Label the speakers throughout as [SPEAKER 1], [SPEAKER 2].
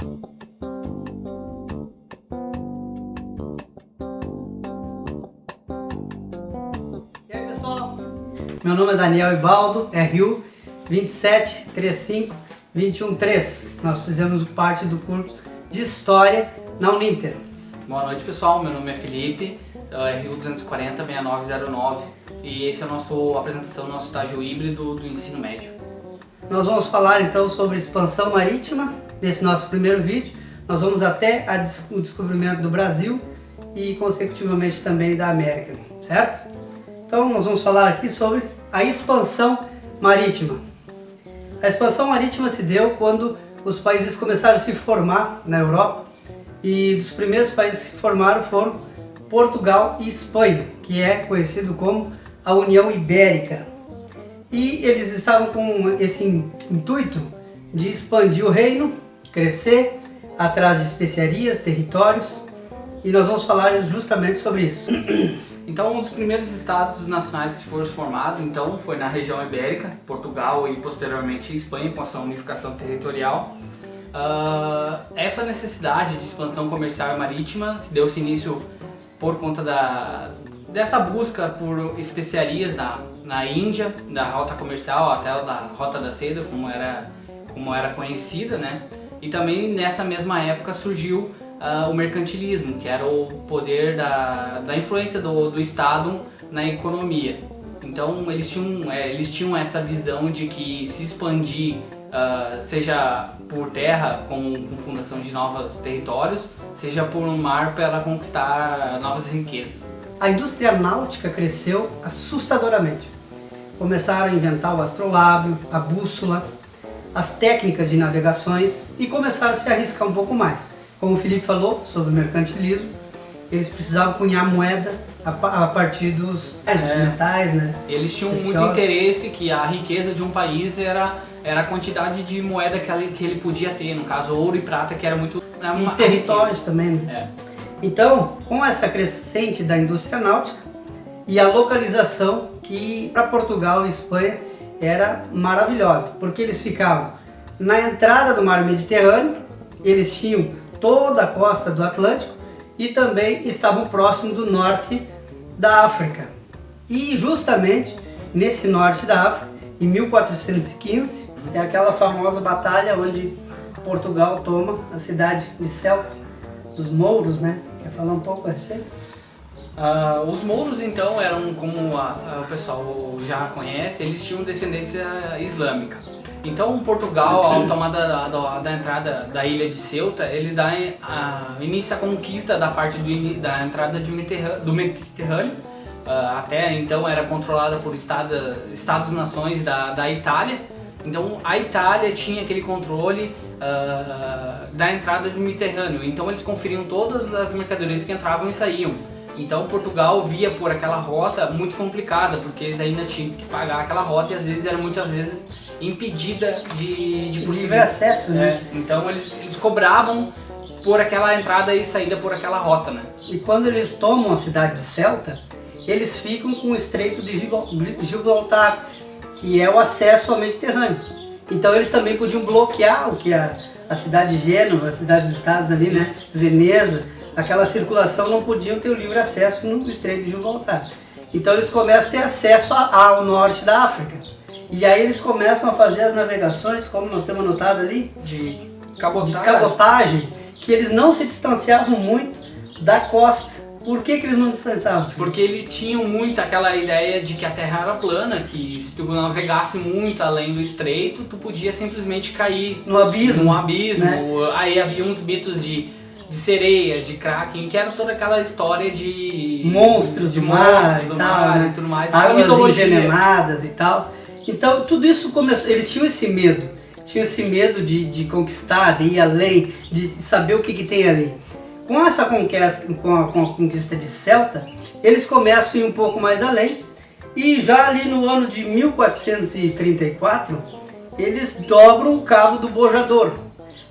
[SPEAKER 1] E aí pessoal, meu nome é Daniel Ibaldo, RU 2735213. Nós fizemos parte do curso de História na Uninter.
[SPEAKER 2] Boa noite pessoal, meu nome é Felipe, RU 240-6909 e esse é a apresentação do nosso estágio híbrido do ensino médio.
[SPEAKER 1] Nós vamos falar então sobre expansão marítima nesse nosso primeiro vídeo. Nós vamos até o descobrimento do Brasil e consecutivamente também da América, certo? Então nós vamos falar aqui sobre a expansão marítima. A expansão marítima se deu quando os países começaram a se formar na Europa, e dos primeiros países que se formaram foram Portugal e Espanha, que é conhecido como a União Ibérica. E eles estavam com esse intuito de expandir o reino, crescer, atrás de especiarias, territórios, e nós vamos falar justamente sobre isso.
[SPEAKER 2] Então, um dos primeiros estados nacionais que foram formados então, foi na região ibérica, Portugal e posteriormente Espanha, com a sua unificação territorial. Essa necessidade de expansão comercial e marítima deu-se início por conta dessa busca por especiarias na Índia, da rota comercial até da rota da seda, como era conhecida, né? E também nessa mesma época surgiu o mercantilismo, que era o poder da influência do Estado na economia. Então eles tinham essa visão de que se expandir, seja por terra com fundação de novos territórios, seja por mar para conquistar novas riquezas.
[SPEAKER 1] A indústria náutica cresceu assustadoramente. Começaram a inventar o astrolábio, a bússola, as técnicas de navegações e começaram a se arriscar um pouco mais. Como o Felipe falou sobre o mercantilismo, eles precisavam cunhar moeda a partir dos metais, né?
[SPEAKER 2] Eles tinham
[SPEAKER 1] preciosos.
[SPEAKER 2] Muito interesse que a riqueza de um país era a quantidade de moeda que ele podia ter, no caso ouro e prata, que era muito...
[SPEAKER 1] E territórios também, né? Então, com essa crescente da indústria náutica e a localização que para Portugal e Espanha era maravilhosa, porque eles ficavam na entrada do mar Mediterrâneo, eles tinham toda a costa do Atlântico e também estavam próximos do norte da África. E justamente nesse norte da África, em 1415, é aquela famosa batalha onde Portugal toma a cidade de Ceuta, dos mouros, né? Quer falar um pouco a respeito?
[SPEAKER 2] Os mouros então eram, como o pessoal já conhece, eles tinham descendência islâmica. Então Portugal, ao tomar da entrada da ilha de Ceuta, ele dá início à conquista da parte da entrada do Mediterrâneo. Até então era controlada por Estados-nações da Itália. Então a Itália tinha aquele controle da entrada do Mediterrâneo. Então eles conferiam todas as mercadorias que entravam e saíam. Então Portugal via por aquela rota muito complicada, porque eles ainda tinham que pagar aquela rota e às vezes era muitas vezes impedida de
[SPEAKER 1] livre acesso, né?
[SPEAKER 2] Então eles cobravam por aquela entrada e saída por aquela rota, né?
[SPEAKER 1] E quando eles tomam a cidade de Ceuta, eles ficam com o Estreito de Gibraltar, que é o acesso ao Mediterrâneo. Então eles também podiam bloquear o que a cidade de Gênova, as cidades-estados ali, né? Veneza, aquela circulação não podiam ter o livre acesso no Estreito de Gibraltar. Então eles começam a ter acesso ao norte da África. E aí eles começam a fazer as navegações, como nós temos anotado ali,
[SPEAKER 2] de
[SPEAKER 1] cabotagem, que eles não se distanciavam muito da costa. Por que eles não distanciavam?
[SPEAKER 2] Porque eles tinham muito aquela ideia de que a Terra era plana, que se tu navegasse muito além do estreito, tu podia simplesmente cair
[SPEAKER 1] no abismo,
[SPEAKER 2] né? Aí havia uns mitos de sereias, de kraken, que era toda aquela história de
[SPEAKER 1] monstros do mar
[SPEAKER 2] e tudo mais,
[SPEAKER 1] águas envenenadas e tal. Então tudo isso começou, eles tinham esse medo de conquistar, de ir além, de saber o que tem ali. Com essa conquista, com a conquista de Ceuta, eles começam a ir um pouco mais além, e já ali no ano de 1434, eles dobram o Cabo do Bojador,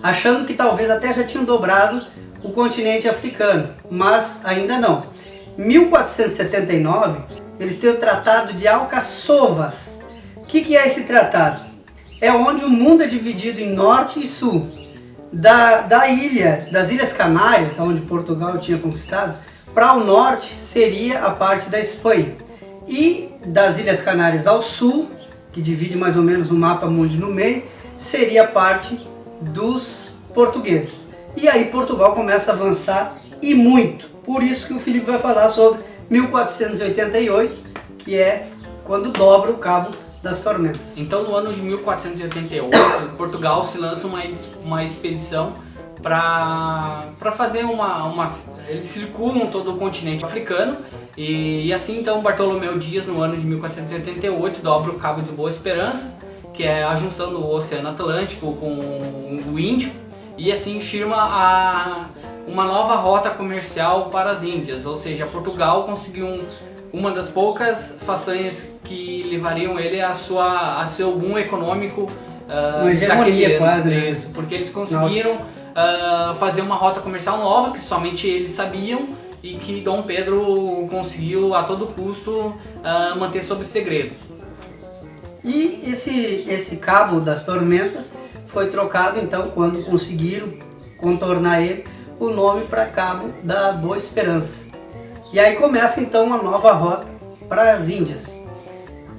[SPEAKER 1] achando que talvez até já tinham dobrado o continente africano, mas ainda não. Em 1479, eles têm o Tratado de Alcaçovas. O que é esse tratado? É onde o mundo é dividido em norte e sul. das Ilhas Canárias, onde Portugal tinha conquistado, para o norte seria a parte da Espanha. E das Ilhas Canárias ao sul, que divide mais ou menos o mapa mundi no meio, seria a parte dos portugueses. E aí Portugal começa a avançar e muito. Por isso que o Felipe vai falar sobre 1488, que é quando dobra o Cabo das Tormentas.
[SPEAKER 2] Então, no ano de 1488, Portugal se lança uma expedição para fazer eles circulam todo o continente africano e assim então Bartolomeu Dias, no ano de 1488, dobra o Cabo de Boa Esperança, que é a junção do Oceano Atlântico com o Índico, e assim firma uma nova rota comercial para as Índias, ou seja, Portugal conseguiu uma das poucas façanhas que levariam ele a seu boom econômico
[SPEAKER 1] uma hegemonia quase, né?
[SPEAKER 2] Porque eles conseguiram fazer uma rota comercial nova que somente eles sabiam e que Dom Pedro conseguiu a todo custo manter sob segredo.
[SPEAKER 1] E esse Cabo das Tormentas foi trocado então quando conseguiram contornar ele, o nome para Cabo da Boa Esperança. E aí começa então uma nova rota para as Índias.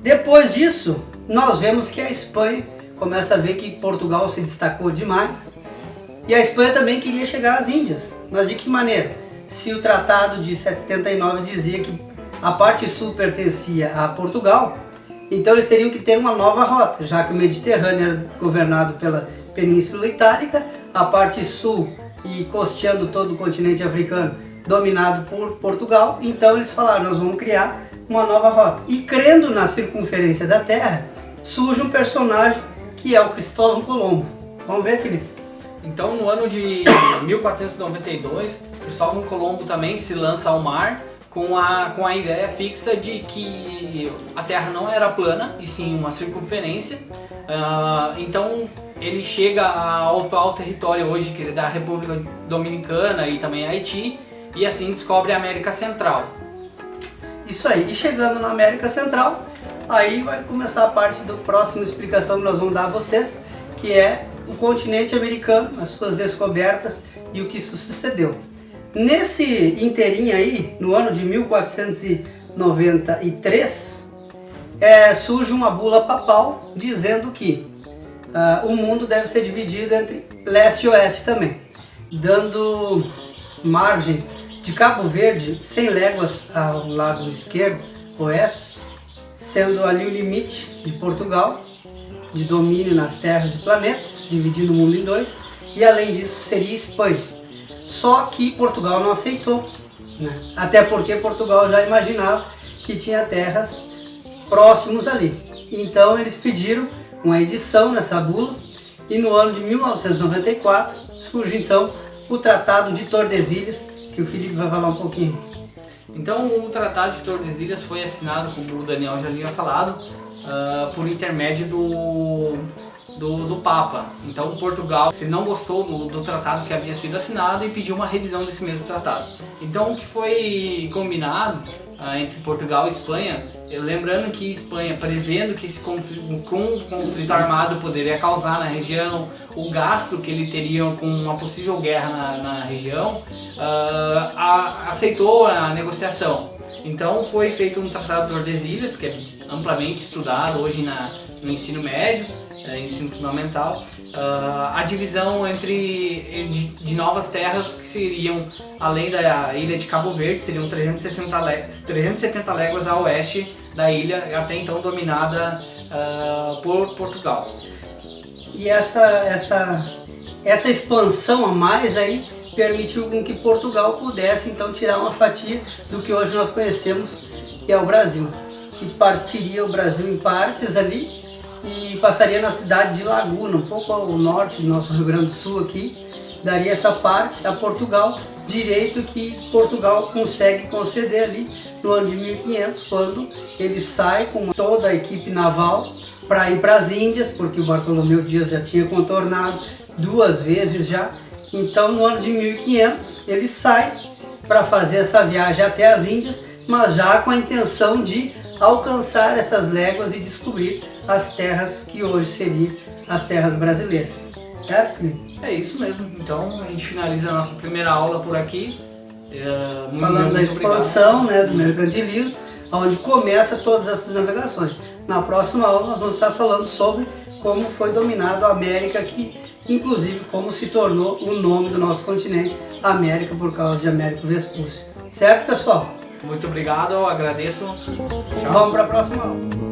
[SPEAKER 1] Depois disso, nós vemos que a Espanha começa a ver que Portugal se destacou demais. E a Espanha também queria chegar às Índias. Mas de que maneira? Se o Tratado de 79 dizia que a parte sul pertencia a Portugal, então eles teriam que ter uma nova rota, já que o Mediterrâneo era governado pela Península Itálica, a parte sul e costeando todo o continente africano dominado por Portugal. Então eles falaram, nós vamos criar uma nova rota. E crendo na circunferência da Terra, surge um personagem que é o Cristóvão Colombo. Vamos ver, Felipe?
[SPEAKER 2] Então, no ano de 1492, Cristóvão Colombo também se lança ao mar com a ideia fixa de que a Terra não era plana, e sim uma circunferência. Então, ele chega ao atual território hoje, que é da República Dominicana e também Haiti, e assim descobre a América Central.
[SPEAKER 1] Isso aí, e chegando na América Central, aí vai começar a parte da próxima explicação que nós vamos dar a vocês, que é o continente americano, as suas descobertas e o que isso sucedeu. Nesse inteirinho aí, no ano de 1493, surge uma bula papal dizendo que o mundo deve ser dividido entre leste e oeste também, dando margem de Cabo Verde 100 léguas ao lado esquerdo, oeste, sendo ali o limite de Portugal, de domínio nas terras do planeta, dividindo o mundo em dois, e além disso seria Espanha. Só que Portugal não aceitou, né? Até porque Portugal já imaginava que tinha terras próximos ali. Então eles pediram uma edição nessa bula, e no ano de 1994 surge então o Tratado de Tordesilhas, que o Felipe vai falar um pouquinho.
[SPEAKER 2] Então, o Tratado de Tordesilhas foi assinado, como o Daniel já havia falado, por intermédio do Papa. Então, Portugal não gostou do tratado que havia sido assinado e pediu uma revisão desse mesmo tratado. Então, o que foi combinado entre Portugal e Espanha, lembrando que Espanha, prevendo que esse conflito armado poderia causar na região, o gasto que ele teria com uma possível guerra na região, aceitou a negociação. Então foi feito um Tratado de Tordesilhas, que é amplamente estudado hoje no ensino médio, ensino fundamental, a divisão de novas terras que seriam, além da ilha de Cabo Verde, seriam 370 léguas a oeste da ilha, até então dominada por Portugal.
[SPEAKER 1] E essa expansão a mais aí permitiu com que Portugal pudesse então tirar uma fatia do que hoje nós conhecemos, que é o Brasil, que partiria o Brasil em partes ali e passaria na cidade de Laguna, um pouco ao norte do nosso Rio Grande do Sul aqui, daria essa parte a Portugal, direito que Portugal consegue conceder ali no ano de 1500, quando ele sai com toda a equipe naval para ir para as Índias, porque o Bartolomeu Dias já tinha contornado 2 vezes já. Então no ano de 1500 ele sai para fazer essa viagem até as Índias, mas já com a intenção de alcançar essas léguas e descobrir as terras que hoje seriam as terras brasileiras. Certo, Felipe?
[SPEAKER 2] É isso mesmo. Então a gente finaliza a nossa primeira aula por aqui.
[SPEAKER 1] Falando da expansão, né, do mercantilismo, onde começa todas essas navegações. Na próxima aula nós vamos estar falando sobre como foi dominado a América aqui, inclusive como se tornou o nome do nosso continente, América, por causa de Américo Vespúcio. Certo, pessoal?
[SPEAKER 2] Muito obrigado, eu agradeço. Tchau.
[SPEAKER 1] Vamos para a próxima aula.